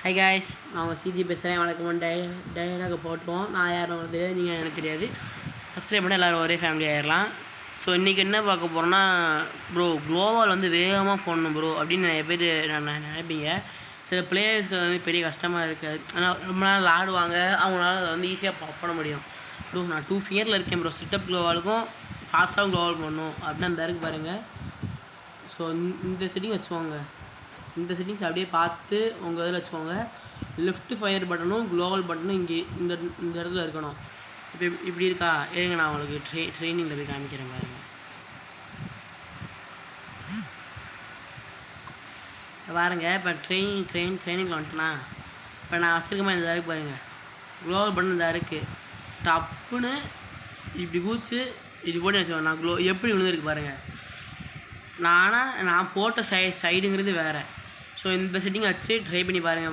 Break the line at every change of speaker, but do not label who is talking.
High guys, நான் உங்கள் CG பேசுகிறேன். வணக்கம். டைலாக போட்டுருவோம். நான் யாரும் உங்களுக்கு தெரியாது, நீங்கள் எனக்கு தெரியாது. சப்ஸ்கிரைப் பண்ணி எல்லோரும் ஒரே ஃபேமிலி ஆகிடலாம். ஸோ இன்றைக்கி என்ன பார்க்க போகிறோன்னா, ப்ரோ க்ளோவால் வந்து வேகமாக போடணும் ப்ரோ அப்படின்னு நிறைய பேர் நான் நினைப்பீங்க. சில பிளேயர்ஸ்க்கு வந்து பெரிய கஷ்டமாக இருக்காது. ஆனால் ரொம்ப நாள் ஆடுவாங்க, அவங்களால அதை வந்து ஈஸியாக பண்ண முடியும். ப்ரோ நான் 2 ஃபியரில் இருக்கேன் ப்ரோ. சிட்டப் க்ளோவாலுக்கும் ஃபாஸ்ட்டாகவும் க்ளோவால் பண்ணணும் அப்படின்னு அந்த இருக்கு பாருங்கள். ஸோ இந்த செட்டிங் வச்சுக்கோங்க. இந்த செட்டிங்ஸ் அப்படியே பார்த்து உங்கள் இதில் வச்சுக்கோங்க. லெஃப்ட் ஃபயர் பட்டனும் க்ளோவல் பட்டனும் இங்கே இந்த இடத்துல இருக்கணும். இப்போ இப்படி இருக்கா? ஏங்க நான் உங்களுக்கு ட்ரைனிங்கில் போய் காமிக்கிறேன் பாருங்க. பாருங்க, இப்போ ட்ரைனிங்கில் வந்துட்டேன்னா இப்போ நான் வச்சுருக்கமா இந்த இருக்கு பாருங்கள். க்ளோவல் பட்டன் இந்த இருக்குது. டப்புன்னு இப்படி கூச்சு இப்படி போட்டு வச்சுக்கோங்க. நான் எப்படி விழுந்துருக்கு பாருங்கள். நான் போட்ட சைடுங்கிறது வேறு. ஸோ இந்த செட்டிங் வச்சு ட்ரை பண்ணி பாருங்கள்.